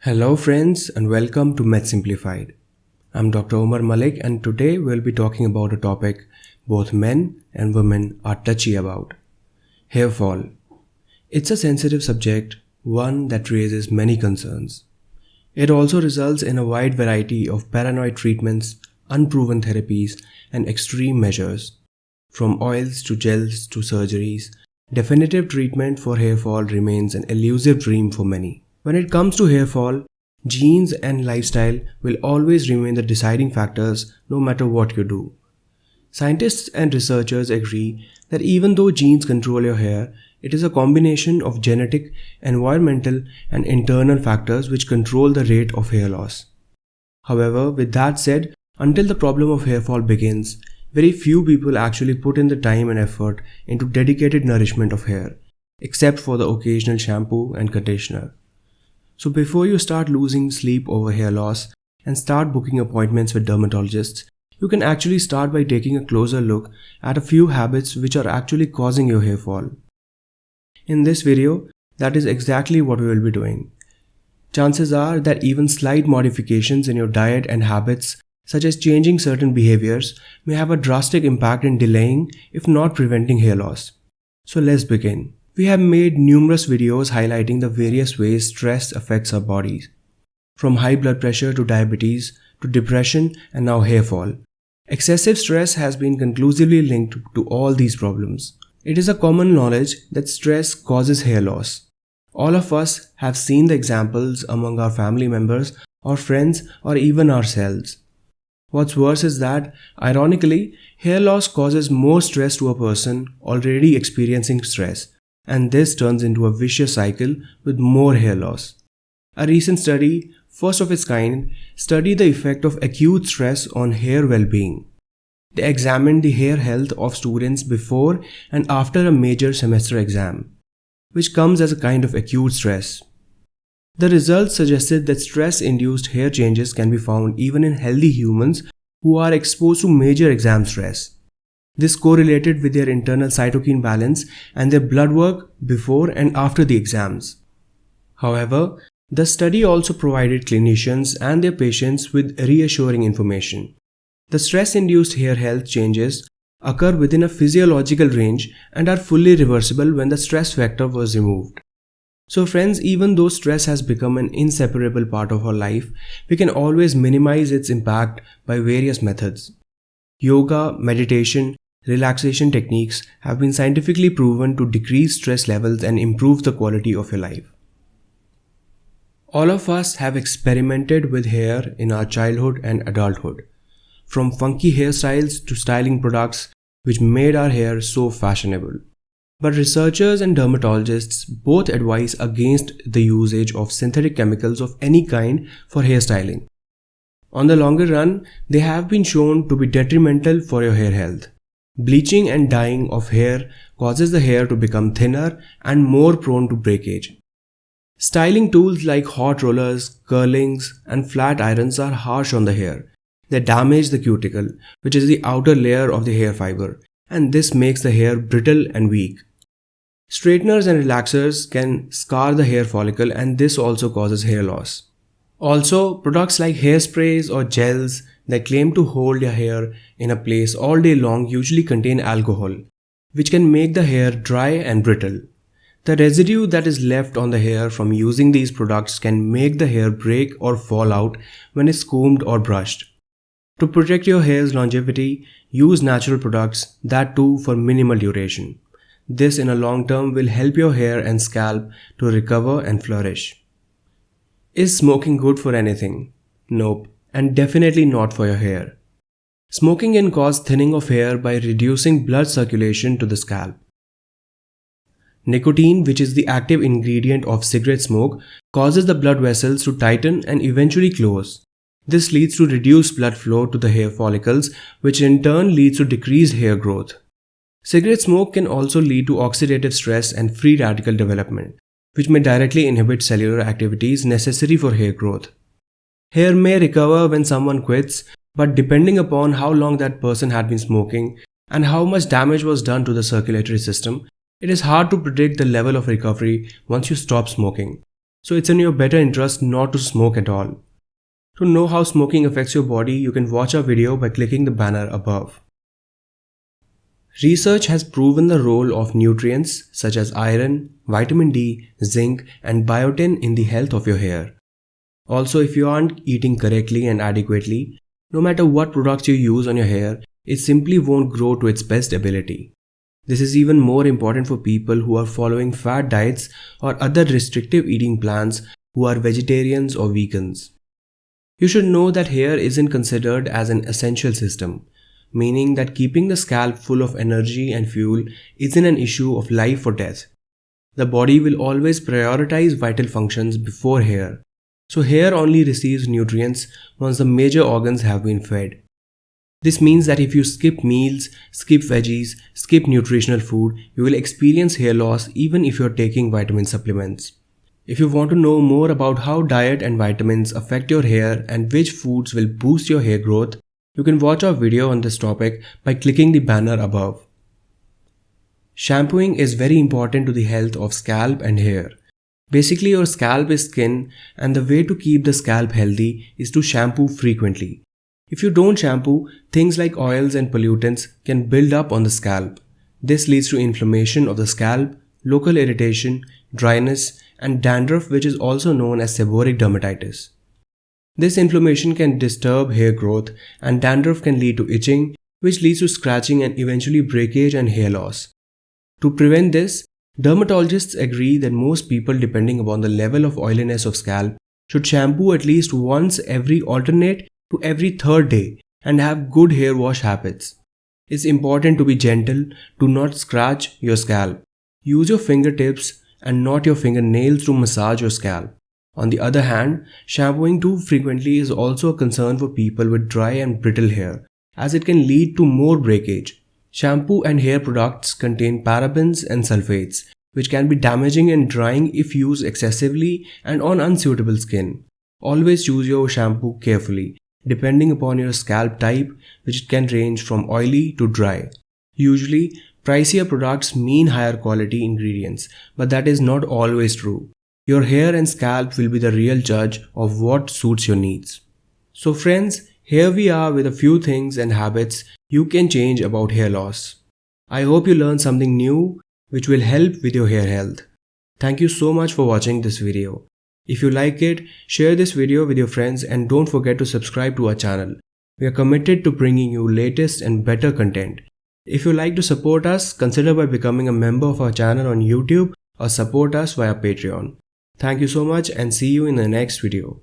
Hello friends and welcome to Med Simplified. I'm Dr. Omar Malik and today we'll be talking about a topic both men and women are touchy about. Hair fall. It's a sensitive subject, one that raises many concerns. It also results in a wide variety of paranoid treatments, unproven therapies, and extreme measures. From oils to gels to surgeries, definitive treatment for hair fall remains an elusive dream for many. When it comes to hair fall, genes and lifestyle will always remain the deciding factors no matter what you do. Scientists and researchers agree that even though genes control your hair, it is a combination of genetic, environmental, and internal factors which control the rate of hair loss. However, with that said, until the problem of hair fall begins, very few people actually put in the time and effort into dedicated nourishment of hair, except for the occasional shampoo and conditioner. So before you start losing sleep over hair loss and start booking appointments with dermatologists, you can actually start by taking a closer look at a few habits which are actually causing your hair fall. In this video, that is exactly what we will be doing. Chances are that even slight modifications in your diet and habits, such as changing certain behaviors, may have a drastic impact in delaying, if not preventing hair loss. So let's begin. We have made numerous videos highlighting the various ways stress affects our bodies. From high blood pressure to diabetes to depression and now hair fall. Excessive stress has been conclusively linked to all these problems. It is a common knowledge that stress causes hair loss. All of us have seen the examples among our family members or friends or even ourselves. What's worse is that, ironically, hair loss causes more stress to a person already experiencing stress. And this turns into a vicious cycle with more hair loss. A recent study, first of its kind, studied the effect of acute stress on hair well-being. They examined the hair health of students before and after a major semester exam, which comes as a kind of acute stress. The results suggested that stress-induced hair changes can be found even in healthy humans who are exposed to major exam stress. This correlated with their internal cytokine balance and their blood work before and after the exams. However, the study also provided clinicians and their patients with reassuring information. The stress-induced hair health changes occur within a physiological range and are fully reversible when the stress factor was removed. So friends, even though stress has become an inseparable part of our life, we can always minimize its impact by various methods. Yoga, meditation, relaxation techniques have been scientifically proven to decrease stress levels and improve the quality of your life. All of us have experimented with hair in our childhood and adulthood, from funky hairstyles to styling products which made our hair so fashionable. But researchers and dermatologists both advise against the usage of synthetic chemicals of any kind for hairstyling. On the longer run, they have been shown to be detrimental for your hair health. Bleaching and dyeing of hair causes the hair to become thinner and more prone to breakage. Styling tools like hot rollers, curlings, and flat irons are harsh on the hair. They damage the cuticle, which is the outer layer of the hair fiber, and this makes the hair brittle and weak. Straighteners and relaxers can scar the hair follicle, and this also causes hair loss. Also, products like hairsprays or gels that claim to hold your hair in a place all day long usually contain alcohol, which can make the hair dry and brittle. The residue that is left on the hair from using these products can make the hair break or fall out when it's combed or brushed. To protect your hair's longevity, use natural products, that too for minimal duration. This in a long term will help your hair and scalp to recover and flourish. Is smoking good for anything? Nope, and definitely not for your hair. Smoking can cause thinning of hair by reducing blood circulation to the scalp. Nicotine, which is the active ingredient of cigarette smoke, causes the blood vessels to tighten and eventually close. This leads to reduced blood flow to the hair follicles, which in turn leads to decreased hair growth. Cigarette smoke can also lead to oxidative stress and free radical development, which may directly inhibit cellular activities necessary for hair growth. Hair may recover when someone quits, but depending upon how long that person had been smoking and how much damage was done to the circulatory system, it is hard to predict the level of recovery once you stop smoking. So it's in your better interest not to smoke at all. To know how smoking affects your body, you can watch our video by clicking the banner above. Research has proven the role of nutrients such as iron, vitamin D, zinc, and biotin in the health of your hair. Also, if you aren't eating correctly and adequately, no matter what products you use on your hair, it simply won't grow to its best ability. This is even more important for people who are following fad diets or other restrictive eating plans who are vegetarians or vegans. You should know that hair isn't considered as an essential system, meaning that keeping the scalp full of energy and fuel isn't an issue of life or death. The body will always prioritize vital functions before hair, so hair only receives nutrients once the major organs have been fed. This means that if you skip meals, skip veggies, skip nutritional food, you will experience hair loss even if you're taking vitamin supplements. If you want to know more about how diet and vitamins affect your hair and which foods will boost your hair growth, you can watch our video on this topic by clicking the banner above. Shampooing is very important to the health of scalp and hair. Basically, your scalp is skin, and the way to keep the scalp healthy is to shampoo frequently. If you don't shampoo, things like oils and pollutants can build up on the scalp. This leads to inflammation of the scalp, local irritation, dryness, and dandruff, which is also known as seborrheic dermatitis. This inflammation can disturb hair growth, and dandruff can lead to itching, which leads to scratching and eventually breakage and hair loss. To prevent this, dermatologists agree that most people, depending upon the level of oiliness of scalp, should shampoo at least once every alternate to every third day and have good hair wash habits. It's important to be gentle, do not scratch your scalp. Use your fingertips and not your fingernails to massage your scalp. On the other hand, shampooing too frequently is also a concern for people with dry and brittle hair, as it can lead to more breakage. Shampoo and hair products contain parabens and sulfates, which can be damaging and drying if used excessively and on unsuitable skin. Always choose your shampoo carefully, depending upon your scalp type, which can range from oily to dry. Usually, pricier products mean higher quality ingredients, but that is not always true. Your hair and scalp will be the real judge of what suits your needs. So friends, here we are with a few things and habits you can change about hair loss. I hope you learned something new which will help with your hair health. Thank you so much for watching this video. If you like it, share this video with your friends and don't forget to subscribe to our channel. We are committed to bringing you latest and better content. If you like to support us, consider by becoming a member of our channel on YouTube or support us via Patreon. Thank you so much and see you in the next video.